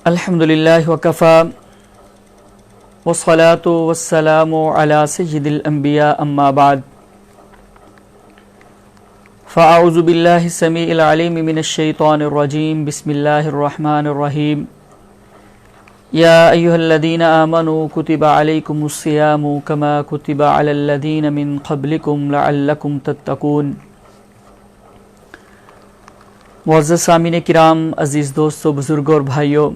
الحمدللہ وکفا والصلاة والسلام علی سید الانبیاء اما بعد فاعوذ باللہ السمیع العلیم من الشیطان الرجیم بسم اللہ الرحمن الرحیم یا ایہا الذین آمنوا کتب علیکم الصیام کما کتب علی الذین من قبلکم لعلکم تتقون۔ معزز سامعین کرام، عزیز دوستو، بزرگوں اور بھائیوں،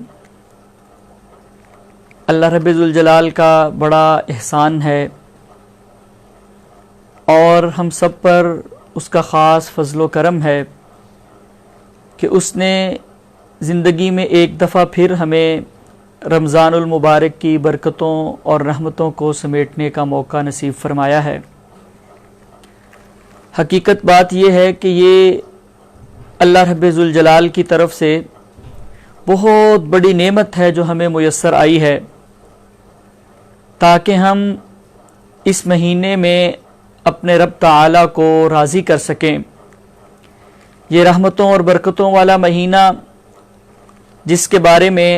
اللہ رب ذوالجلال کا بڑا احسان ہے اور ہم سب پر اس کا خاص فضل و کرم ہے کہ اس نے زندگی میں ایک دفعہ پھر ہمیں رمضان المبارک کی برکتوں اور رحمتوں کو سمیٹنے کا موقع نصیب فرمایا ہے۔ حقیقت بات یہ ہے کہ یہ اللہ رب ذوالجلال کی طرف سے بہت بڑی نعمت ہے جو ہمیں میسر آئی ہے تاکہ ہم اس مہینے میں اپنے رب تعالیٰ کو راضی کر سکیں۔ یہ رحمتوں اور برکتوں والا مہینہ جس کے بارے میں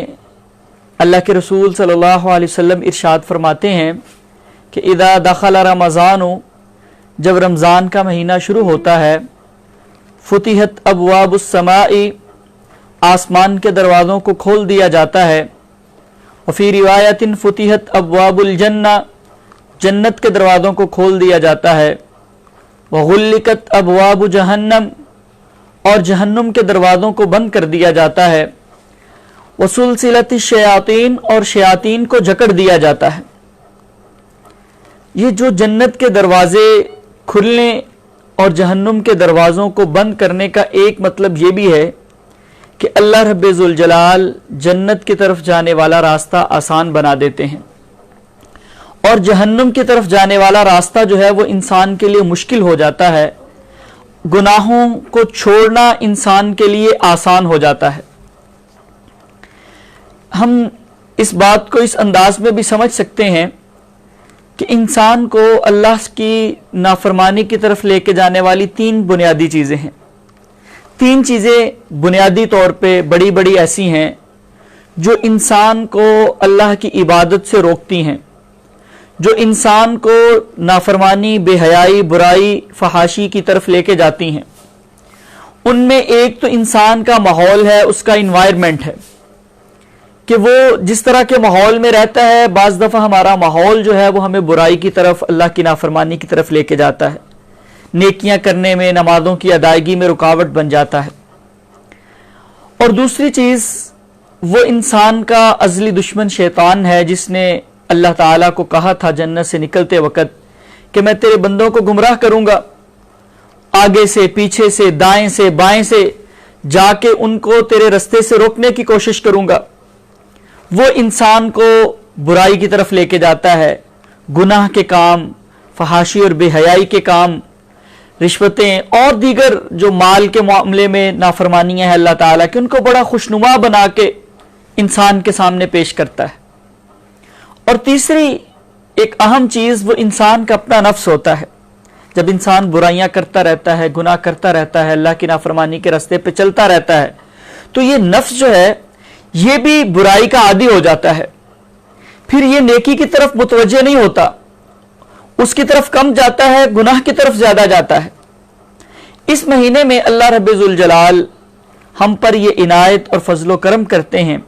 اللہ کے رسول صلی اللہ علیہ وسلم ارشاد فرماتے ہیں کہ اذا دخل رمضان، جب رمضان کا مہینہ شروع ہوتا ہے، فتحت ابواب السماء، آسمان کے دروازوں کو کھول دیا جاتا ہے، وفی روایت فتحت ابواب الجنہ، جنت کے دروازوں کو کھول دیا جاتا ہے، وغلقت ابواب جہنم، اور جہنم کے دروازوں کو بند کر دیا جاتا ہے، وسلسلت الشیاطین، اور شیاطین کو جکڑ دیا جاتا ہے۔ یہ جو جنت کے دروازے کھلنے اور جہنم کے دروازوں کو بند کرنے کا ایک مطلب یہ بھی ہے کہ اللہ رب ذوالجلال جنت کی طرف جانے والا راستہ آسان بنا دیتے ہیں، اور جہنم کی طرف جانے والا راستہ جو ہے وہ انسان کے لیے مشکل ہو جاتا ہے، گناہوں کو چھوڑنا انسان کے لیے آسان ہو جاتا ہے۔ ہم اس بات کو اس انداز میں بھی سمجھ سکتے ہیں کہ انسان کو اللہ کی نافرمانی کی طرف لے کے جانے والی تین بنیادی چیزیں ہیں۔ تین چیزیں بنیادی طور پہ بڑی بڑی ایسی ہیں جو انسان کو اللہ کی عبادت سے روکتی ہیں، جو انسان کو نافرمانی، بے حیائی، برائی، فحاشی کی طرف لے کے جاتی ہیں۔ ان میں ایک تو انسان کا ماحول ہے، اس کا انوائرمنٹ ہے کہ وہ جس طرح کے ماحول میں رہتا ہے، بعض دفعہ ہمارا ماحول جو ہے وہ ہمیں برائی کی طرف، اللہ کی نافرمانی کی طرف لے کے جاتا ہے، نیکیاں کرنے میں، نمازوں کی ادائیگی میں رکاوٹ بن جاتا ہے۔ اور دوسری چیز وہ انسان کا ازلی دشمن شیطان ہے، جس نے اللہ تعالیٰ کو کہا تھا جنت سے نکلتے وقت کہ میں تیرے بندوں کو گمراہ کروں گا، آگے سے، پیچھے سے، دائیں سے، بائیں سے جا کے ان کو تیرے رستے سے روکنے کی کوشش کروں گا۔ وہ انسان کو برائی کی طرف لے کے جاتا ہے، گناہ کے کام، فحاشی اور بے حیائی کے کام، رشوتیں اور دیگر جو مال کے معاملے میں نافرمانیاں ہیں اللہ تعالیٰ کی، ان کو بڑا خوشنما بنا کے انسان کے سامنے پیش کرتا ہے۔ اور تیسری ایک اہم چیز وہ انسان کا اپنا نفس ہوتا ہے۔ جب انسان برائیاں کرتا رہتا ہے، گناہ کرتا رہتا ہے، اللہ کی نافرمانی کے راستے پہ چلتا رہتا ہے، تو یہ نفس جو ہے یہ بھی برائی کا عادی ہو جاتا ہے، پھر یہ نیکی کی طرف متوجہ نہیں ہوتا، اس کی طرف کم جاتا ہے، گناہ کی طرف زیادہ جاتا ہے۔ اس مہینے میں اللہ رب ذوالجلال ہم پر یہ عنایت اور فضل و کرم کرتے ہیں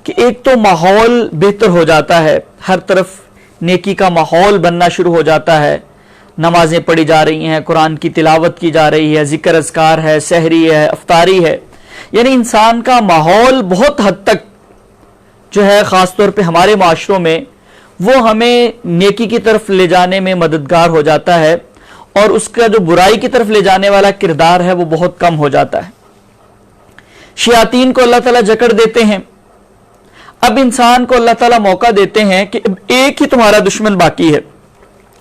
کہ ایک تو ماحول بہتر ہو جاتا ہے، ہر طرف نیکی کا ماحول بننا شروع ہو جاتا ہے، نمازیں پڑھی جا رہی ہیں، قرآن کی تلاوت کی جا رہی ہے، ذکر اذکار ہے، سحری ہے، افطاری ہے، یعنی انسان کا ماحول بہت حد تک جو ہے خاص طور پہ ہمارے معاشروں میں وہ ہمیں نیکی کی طرف لے جانے میں مددگار ہو جاتا ہے، اور اس کا جو برائی کی طرف لے جانے والا کردار ہے وہ بہت کم ہو جاتا ہے۔ شیاطین کو اللہ تعالیٰ جکڑ دیتے ہیں۔ اب انسان کو اللہ تعالیٰ موقع دیتے ہیں کہ ایک ہی تمہارا دشمن باقی ہے،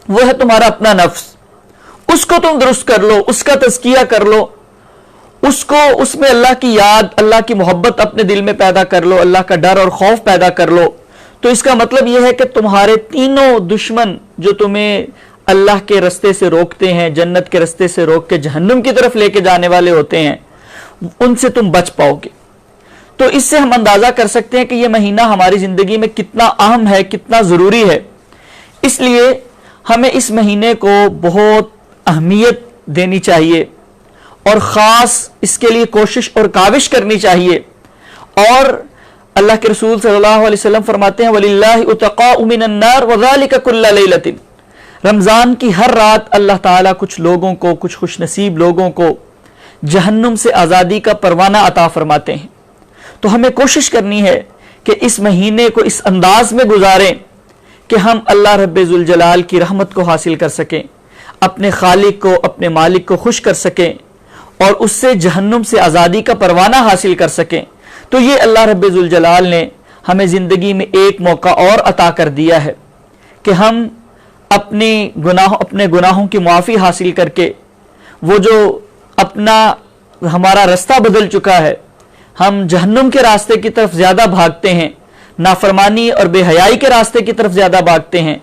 وہ ہے تمہارا اپنا نفس، اس کو تم درست کر لو، اس کا تزکیہ کر لو، اس میں اللہ کی یاد، اللہ کی محبت اپنے دل میں پیدا کر لو، اللہ کا ڈر اور خوف پیدا کر لو۔ تو اس کا مطلب یہ ہے کہ تمہارے تینوں دشمن جو تمہیں اللہ کے رستے سے روکتے ہیں، جنت کے رستے سے روک کے جہنم کی طرف لے کے جانے والے ہوتے ہیں، ان سے تم بچ پاؤ گے۔ تو اس سے ہم اندازہ کر سکتے ہیں کہ یہ مہینہ ہماری زندگی میں کتنا اہم ہے، کتنا ضروری ہے۔ اس لیے ہمیں اس مہینے کو بہت اہمیت دینی چاہیے اور خاص اس کے لیے کوشش اور کاوش کرنی چاہیے۔ اور اللہ کے رسول صلی اللہ علیہ وسلم فرماتے ہیں وَلِلَّهِ اُتَقَاءُ مِنَ النَّارِ وَذَلِكَ كُلَّ لَيْلَةٍ، رمضان کی ہر رات اللہ تعالیٰ کچھ لوگوں کو، کچھ خوش نصیب لوگوں کو جہنم سے آزادی کا پروانہ عطا فرماتے ہیں۔ تو ہمیں کوشش کرنی ہے کہ اس مہینے کو اس انداز میں گزاریں کہ ہم اللہ رب ذوالجلال کی رحمت کو حاصل کر سکیں، اپنے خالق کو، اپنے مالک کو خوش کر سکیں اور اس سے جہنم سے آزادی کا پروانہ حاصل کر سکیں۔ تو یہ اللہ رب ذوالجلال نے ہمیں زندگی میں ایک موقع اور عطا کر دیا ہے کہ ہم اپنے گناہوں کی معافی حاصل کر کے وہ جو ہمارا رستہ بدل چکا ہے، ہم جہنم کے راستے کی طرف زیادہ بھاگتے ہیں، نافرمانی اور بے حیائی کے راستے کی طرف زیادہ بھاگتے ہیں،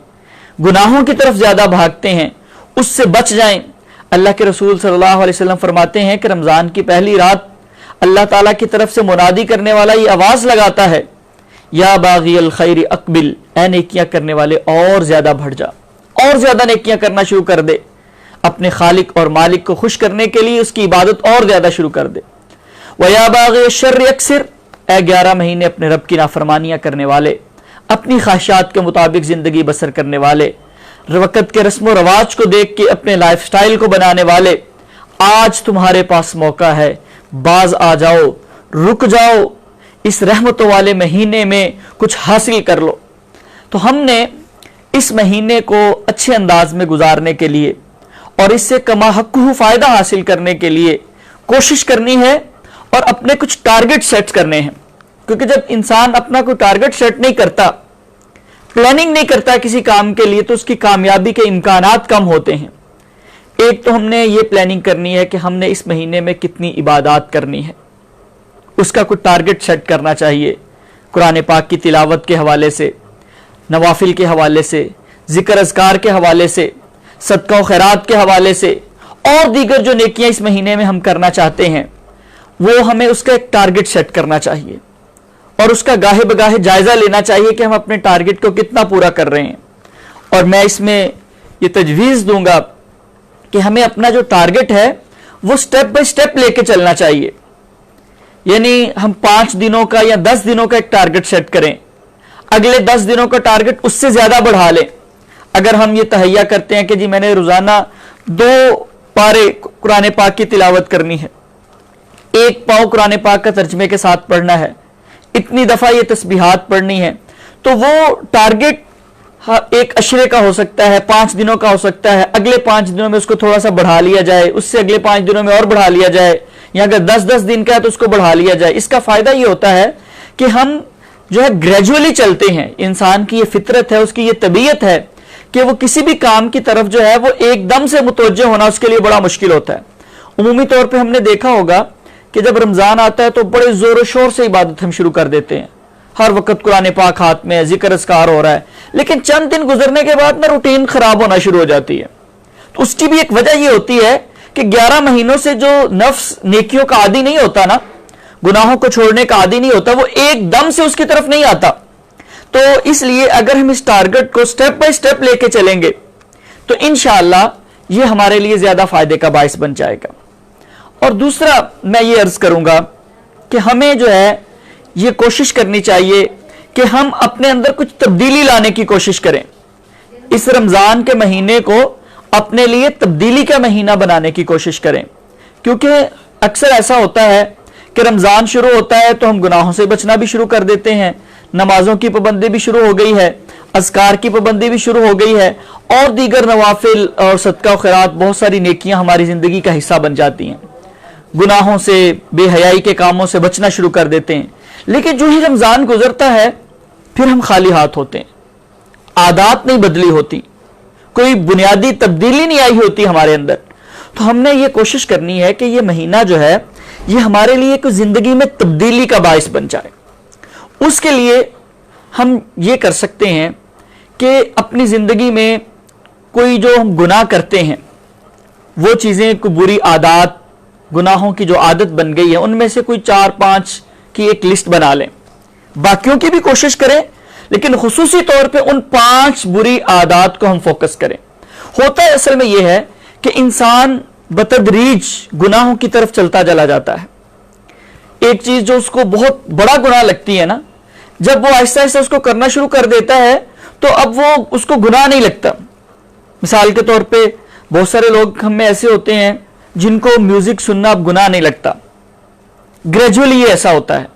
گناہوں کی طرف زیادہ بھاگتے ہیں، اس سے بچ جائیں۔ اللہ کے رسول صلی اللہ علیہ وسلم فرماتے ہیں کہ رمضان کی پہلی رات اللہ تعالیٰ کی طرف سے منادی کرنے والا یہ آواز لگاتا ہے یا باغی الخیر اقبل، اے نیکیاں کرنے والے اور زیادہ بڑھ جا، اور زیادہ نیکیاں کرنا شروع کر دے، اپنے خالق اور مالک کو خوش کرنے کے لیے اس کی عبادت اور زیادہ شروع کر دے۔ وَيَا بَاغِيَ الشَّرِّ اَكْثِرْ، اے 11 مہینے اپنے رب کی نافرمانیاں کرنے والے، اپنی خواہشات کے مطابق زندگی بسر کرنے والے، وقت کے رسم و رواج کو دیکھ کے اپنے لائف سٹائل کو بنانے والے، آج تمہارے پاس موقع ہے، باز آ جاؤ، رک جاؤ، اس رحمتوں والے مہینے میں کچھ حاصل کر لو۔ تو ہم نے اس مہینے کو اچھے انداز میں گزارنے کے لیے اور اس سے کما حقہ فائدہ حاصل کرنے کے لیے کوشش کرنی ہے اور اپنے کچھ ٹارگٹ سیٹ کرنے ہیں، کیونکہ جب انسان اپنا کوئی ٹارگٹ سیٹ نہیں کرتا، پلاننگ نہیں کرتا کسی کام کے لیے، تو اس کی کامیابی کے امکانات کم ہوتے ہیں۔ ایک تو ہم نے یہ پلاننگ کرنی ہے کہ ہم نے اس مہینے میں کتنی عبادات کرنی ہے، اس کا کوئی ٹارگٹ سیٹ کرنا چاہیے، قرآن پاک کی تلاوت کے حوالے سے، نوافل کے حوالے سے، ذکر اذکار کے حوالے سے، صدقہ و خیرات کے حوالے سے، اور دیگر جو نیکیاں اس مہینے میں ہم کرنا چاہتے ہیں، وہ ہمیں اس کا ایک ٹارگٹ سیٹ کرنا چاہیے اور اس کا گاہے بگاہے جائزہ لینا چاہیے کہ ہم اپنے ٹارگٹ کو کتنا پورا کر رہے ہیں۔ اور میں اس میں یہ تجویز دوں گا کہ ہمیں اپنا جو ٹارگٹ ہے وہ سٹیپ بائی سٹیپ لے کے چلنا چاہیے، یعنی ہم 5 دنوں کا یا 10 دنوں کا ایک ٹارگٹ سیٹ کریں، اگلے 10 دنوں کا ٹارگٹ اس سے زیادہ بڑھا لیں۔ اگر ہم یہ تہیہ کرتے ہیں کہ جی میں نے روزانہ 2 پارے قرآن پاک کی تلاوت کرنی ہے، 1 پاؤ قرآن پاک کا ترجمے کے ساتھ پڑھنا ہے، اتنی دفعہ یہ تسبیحات پڑھنی ہے، تو وہ ٹارگٹ ایک عشرے کا ہو سکتا ہے، 5 دنوں کا ہو سکتا ہے، اگلے 5 دنوں میں اس کو تھوڑا سا بڑھا لیا جائے، اس سے اگلے 5 دنوں میں اور بڑھا لیا جائے، یا اگر 10 دن کا ہے تو اس کو بڑھا لیا جائے۔ اس کا فائدہ یہ ہوتا ہے کہ ہم جو ہے گریجولی چلتے ہیں، انسان کی یہ فطرت ہے، اس کی یہ طبیعت ہے کہ وہ کسی بھی کام کی طرف جو ہے وہ ایک دم سے متوجہ ہونا اس کے لیے بڑا مشکل ہوتا ہے۔ عمومی طور پہ ہم نے دیکھا ہوگا کہ جب رمضان آتا ہے تو بڑے زور و شور سے عبادت ہم شروع کر دیتے ہیں، ہر وقت قرآن پاک ہاتھ میں ہے، ذکر اذکار ہو رہا ہے، لیکن چند دن گزرنے کے بعد میں روٹین خراب ہونا شروع ہو جاتی ہے۔ تو اس کی بھی ایک وجہ یہ ہوتی ہے کہ 11 مہینوں سے جو نفس نیکیوں کا عادی نہیں ہوتا نا، گناہوں کو چھوڑنے کا عادی نہیں ہوتا، وہ ایک دم سے اس کی طرف نہیں آتا۔ تو اس لیے اگر ہم اس ٹارگٹ کو سٹیپ بائی سٹیپ لے کے چلیں گے تو انشاءاللہ یہ ہمارے لیے زیادہ فائدے کا باعث بن جائے گا۔ اور دوسرا میں یہ عرض کروں گا کہ ہمیں جو ہے یہ کوشش کرنی چاہیے کہ ہم اپنے اندر کچھ تبدیلی لانے کی کوشش کریں، اس رمضان کے مہینے کو اپنے لیے تبدیلی کا مہینہ بنانے کی کوشش کریں، کیونکہ اکثر ایسا ہوتا ہے کہ رمضان شروع ہوتا ہے تو ہم گناہوں سے بچنا بھی شروع کر دیتے ہیں، نمازوں کی پابندی بھی شروع ہو گئی ہے، اذکار کی پابندی بھی شروع ہو گئی ہے، اور دیگر نوافل اور صدقہ و خیرات، بہت ساری نیکیاں ہماری زندگی کا حصہ بن جاتی ہیں، گناہوں سے، بے حیائی کے کاموں سے بچنا شروع کر دیتے ہیں۔ لیکن جو ہی رمضان گزرتا ہے پھر ہم خالی ہاتھ ہوتے ہیں، عادات نہیں بدلی ہوتی، کوئی بنیادی تبدیلی نہیں آئی ہوتی ہمارے اندر۔ تو ہم نے یہ کوشش کرنی ہے کہ یہ مہینہ جو ہے یہ ہمارے لیے کوئی زندگی میں تبدیلی کا باعث بن جائے۔ اس کے لیے ہم یہ کر سکتے ہیں کہ اپنی زندگی میں کوئی جو ہم گناہ کرتے ہیں، وہ چیزیں، کوئی بری عادات، گناہوں کی جو عادت بن گئی ہے، ان میں سے کوئی 4-5 کی ایک لسٹ بنا لیں, باقیوں کی بھی کوشش کریں لیکن خصوصی طور پہ ان 5 بری عادات کو ہم فوکس کریں. ہوتا ہے اصل میں یہ ہے کہ انسان بتدریج گناہوں کی طرف چلتا چلا جاتا ہے. ایک چیز جو اس کو بہت بڑا گناہ لگتی ہے نا, جب وہ آہستہ آہستہ اس کو کرنا شروع کر دیتا ہے تو اب وہ اس کو گناہ نہیں لگتا. مثال کے طور پہ بہت سارے لوگ ہم میں ایسے ہوتے ہیں جن کو میوزک سننا اب گناہ نہیں لگتا. گریجولی یہ ایسا ہوتا ہے,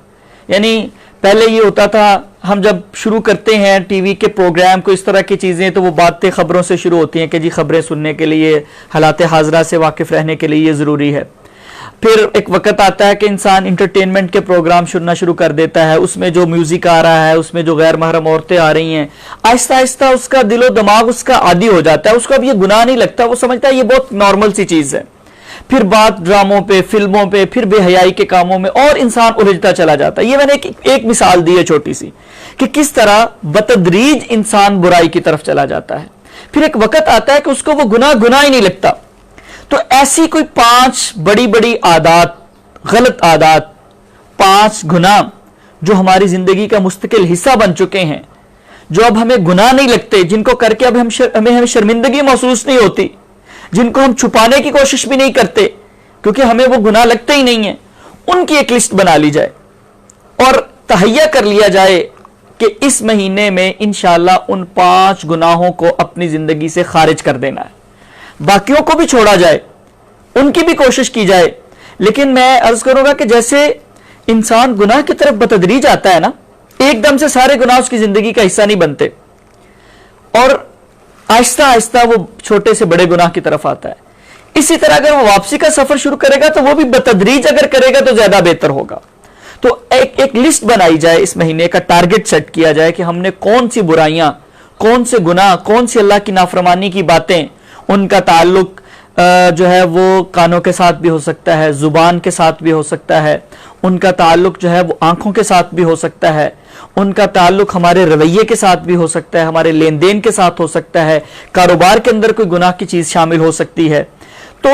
یعنی پہلے یہ ہوتا تھا ہم جب شروع کرتے ہیں ٹی وی کے پروگرام کو اس طرح کی چیزیں تو وہ باتیں خبروں سے شروع ہوتی ہیں کہ جی خبریں سننے کے لیے, حالات حاضرہ سے واقف رہنے کے لیے یہ ضروری ہے. پھر ایک وقت آتا ہے کہ انسان انٹرٹینمنٹ کے پروگرام سننا شروع کر دیتا ہے, اس میں جو میوزک آ رہا ہے, اس میں جو غیر محرم عورتیں آ رہی ہیں, آہستہ آہستہ اس کا دل و دماغ اس کا عادی ہو جاتا ہے, اس کو اب یہ گناہ نہیں لگتا, وہ سمجھتا ہے یہ بہت نارمل سی چیز ہے. پھر بات ڈراموں پہ, فلموں پہ, پھر بے حیائی کے کاموں میں, اور انسان الجھتا چلا جاتا ہے. یہ میں نے ایک مثال دی ہے چھوٹی سی کہ کس طرح بتدریج انسان برائی کی طرف چلا جاتا ہے. پھر ایک وقت آتا ہے کہ اس کو وہ گناہ ہی نہیں لگتا. تو ایسی کوئی 5 بڑی بڑی عادات, غلط عادات, 5 گناہ جو ہماری زندگی کا مستقل حصہ بن چکے ہیں, جو اب ہمیں گناہ نہیں لگتے, جن کو کر کے اب ہمیں شرمندگی محسوس نہیں ہوتی, جن کو ہم چھپانے کی کوشش بھی نہیں کرتے کیونکہ ہمیں وہ گناہ لگتے ہی نہیں ہیں, ان کی ایک لسٹ بنا لی جائے اور تہیہ کر لیا جائے کہ اس مہینے میں انشاءاللہ ان 5 گناہوں کو اپنی زندگی سے خارج کر دینا ہے. باقیوں کو بھی چھوڑا جائے, ان کی بھی کوشش کی جائے, لیکن میں عرض کروں گا کہ جیسے انسان گناہ کی طرف بتدریج آتا ہے نا, ایک دم سے سارے گناہ اس کی زندگی کا حصہ نہیں بنتے, اور آہستہ آہستہ وہ چھوٹے سے بڑے گناہ کی طرف آتا ہے. اسی طرح اگر وہ واپسی کا سفر شروع کرے گا تو وہ بھی بتدریج اگر کرے گا تو زیادہ بہتر ہوگا. تو ایک لسٹ بنائی جائے, اس مہینے کا ٹارگٹ سیٹ کیا جائے کہ ہم نے کون سی برائیاں, کون سے گناہ, کون سی اللہ کی نافرمانی کی باتیں, ان کا تعلق جو ہے وہ کانوں کے ساتھ بھی ہو سکتا ہے, زبان کے ساتھ بھی ہو سکتا ہے, ان کا تعلق جو ہے وہ آنکھوں کے ساتھ بھی ہو سکتا ہے, ان کا تعلق ہمارے رویے کے ساتھ بھی ہو سکتا ہے, ہمارے لین دین کے ساتھ ہو سکتا ہے, کاروبار کے اندر کوئی گناہ کی چیز شامل ہو سکتی ہے. تو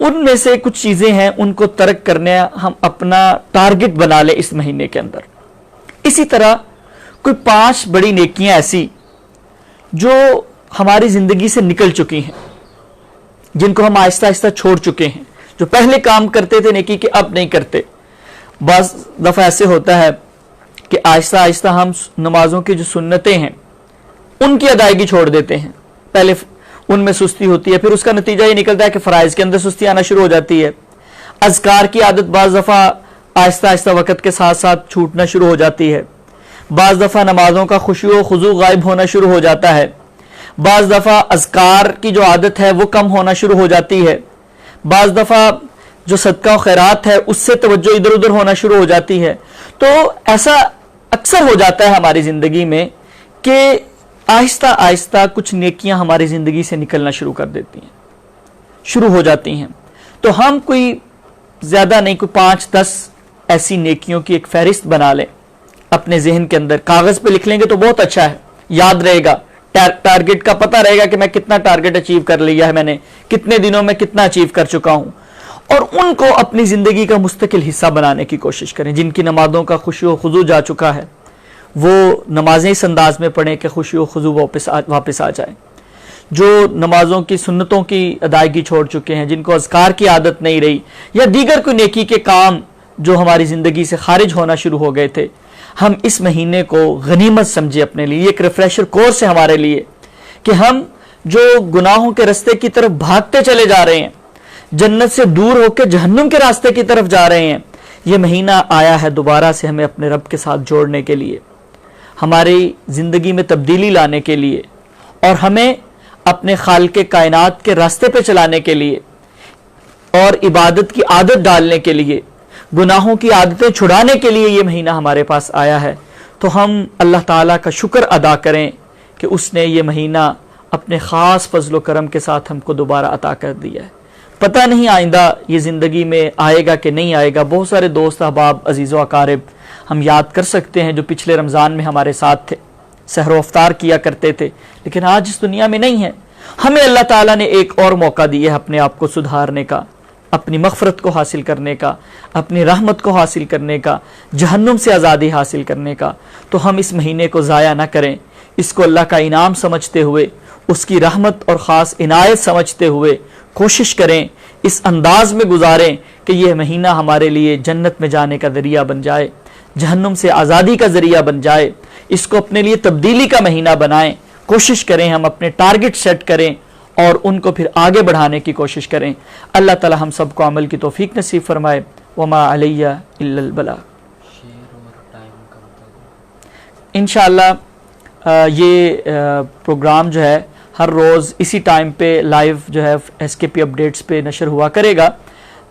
ان میں سے کچھ چیزیں ہیں, ان کو ترک کرنے ہم اپنا ٹارگٹ بنا لیں اس مہینے کے اندر. اسی طرح کوئی 5 بڑی نیکیاں ایسی جو ہماری زندگی سے نکل چکی ہیں, جن کو ہم آہستہ آہستہ چھوڑ چکے ہیں, جو پہلے کام کرتے تھے نیکی کے اب نہیں کرتے. بعض دفعہ ایسے ہوتا ہے کہ آہستہ آہستہ ہم نمازوں کی جو سنتیں ہیں ان کی ادائیگی چھوڑ دیتے ہیں. پہلے ان میں سستی ہوتی ہے, پھر اس کا نتیجہ یہ نکلتا ہے کہ فرائض کے اندر سستی آنا شروع ہو جاتی ہے. اذکار کی عادت بعض دفعہ آہستہ آہستہ وقت کے ساتھ ساتھ چھوٹنا شروع ہو جاتی ہے. بعض دفعہ نمازوں کا خشوع و خضوع غائب ہونا شروع ہو جاتا ہے. بعض دفعہ اذکار کی جو عادت ہے وہ کم ہونا شروع ہو جاتی ہے. بعض دفعہ جو صدقہ و خیرات ہے اس سے توجہ ادھر ادھر ہونا شروع ہو جاتی ہے. تو ایسا اکثر ہو جاتا ہے ہماری زندگی میں کہ آہستہ آہستہ کچھ نیکیاں ہماری زندگی سے نکلنا شروع کر دیتی ہیں, شروع ہو جاتی ہیں. تو ہم کوئی زیادہ نہیں, کوئی 5-10 ایسی نیکیوں کی ایک فہرست بنا لیں اپنے ذہن کے اندر. کاغذ پہ لکھ لیں گے تو بہت اچھا ہے, یاد رہے گا, ٹارگٹ کا پتہ رہے گا کہ میں کتنا ٹارگٹ اچیو کر لیا ہے, میں نے کتنے دنوں میں کتنا اچیو کر چکا ہوں. اور ان کو اپنی زندگی کا مستقل حصہ بنانے کی کوشش کریں. جن کی نمازوں کا خشوع و خضوع جا چکا ہے وہ نمازیں اس انداز میں پڑھیں کہ خشوع و خضوع واپس آ جائے. جو نمازوں کی سنتوں کی ادائیگی چھوڑ چکے ہیں, جن کو اذکار کی عادت نہیں رہی, یا دیگر کوئی نیکی کے کام جو ہماری زندگی سے خارج ہونا شروع ہو گئے تھے, ہم اس مہینے کو غنیمت سمجھے اپنے لیے. ایک ریفریشر کورس ہے ہمارے لیے کہ ہم جو گناہوں کے راستے کی طرف بھاگتے چلے جا رہے ہیں, جنت سے دور ہو کے جہنم کے راستے کی طرف جا رہے ہیں, یہ مہینہ آیا ہے دوبارہ سے ہمیں اپنے رب کے ساتھ جوڑنے کے لیے, ہماری زندگی میں تبدیلی لانے کے لیے, اور ہمیں اپنے خالق کائنات کے راستے پہ چلانے کے لیے, اور عبادت کی عادت ڈالنے کے لیے, گناہوں کی عادتیں چھڑانے کے لیے یہ مہینہ ہمارے پاس آیا ہے. تو ہم اللہ تعالیٰ کا شکر ادا کریں کہ اس نے یہ مہینہ اپنے خاص فضل و کرم کے ساتھ ہم کو دوبارہ عطا کر دیا ہے. پتہ نہیں آئندہ یہ زندگی میں آئے گا کہ نہیں آئے گا. بہت سارے دوست احباب عزیز و اقارب ہم یاد کر سکتے ہیں جو پچھلے رمضان میں ہمارے ساتھ تھے, سحر و افطار کیا کرتے تھے, لیکن آج اس دنیا میں نہیں ہے. ہمیں اللہ تعالیٰ نے ایک اور موقع دیا ہے اپنے آپ کو سدھارنے کا, اپنی مغفرت کو حاصل کرنے کا، اپنی رحمت کو حاصل کرنے کا، جہنم سے آزادی حاصل کرنے کا، تو ہم اس مہینے کو ضائع نہ کریں، اس کو اللہ کا انعام سمجھتے ہوئے، اس کی رحمت اور خاص عنایت سمجھتے ہوئے کوشش کریں، اس انداز میں گزاریں کہ یہ مہینہ ہمارے لیے جنت میں جانے کا ذریعہ بن جائے، جہنم سے آزادی کا ذریعہ بن جائے، اس کو اپنے لیے تبدیلی کا مہینہ بنائیں، کوشش کریں ہم اپنے ٹارگٹ سیٹ کریں اور ان کو پھر آگے بڑھانے کی کوشش کریں۔ اللہ تعالی ہم سب کو عمل کی توفیق نصیب فرمائے۔ وما علیہ الا البلاغ۔ انشاءاللہ یہ پروگرام جو ہے ہر روز اسی ٹائم پہ لائیو جو ہے ایس کے پی اپڈیٹس پہ نشر ہوا کرے گا،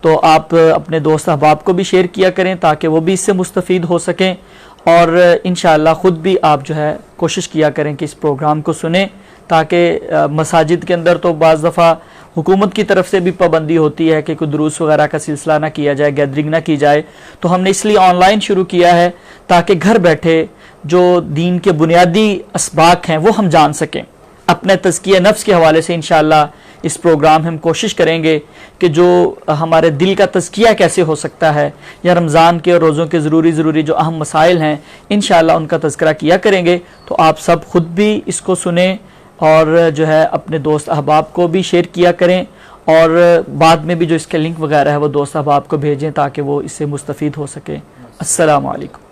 تو آپ اپنے دوست احباب کو بھی شیئر کیا کریں تاکہ وہ بھی اس سے مستفید ہو سکیں، اور انشاءاللہ خود بھی آپ جو ہے کوشش کیا کریں کہ اس پروگرام کو سنیں، تاکہ مساجد کے اندر تو بعض دفعہ حکومت کی طرف سے بھی پابندی ہوتی ہے کہ کوئی دروس وغیرہ کا سلسلہ نہ کیا جائے، گیدرنگ نہ کی جائے، تو ہم نے اس لیے آن لائن شروع کیا ہے تاکہ گھر بیٹھے جو دین کے بنیادی اسباق ہیں وہ ہم جان سکیں۔ اپنے تزکیہ نفس کے حوالے سے انشاءاللہ اس پروگرام ہم کوشش کریں گے کہ جو ہمارے دل کا تزکیہ کیسے ہو سکتا ہے، یا رمضان کے اور روزوں کے ضروری جو اہم مسائل ہیں انشاءاللہ ان کا تذکرہ کیا کریں گے، تو آپ سب خود بھی اس کو سنیں اور جو ہے اپنے دوست احباب کو بھی شیئر کیا کریں، اور بعد میں بھی جو اس کے لنک وغیرہ ہے وہ دوست احباب کو بھیجیں تاکہ وہ اس سے مستفید ہو سکے۔ السلام علیکم۔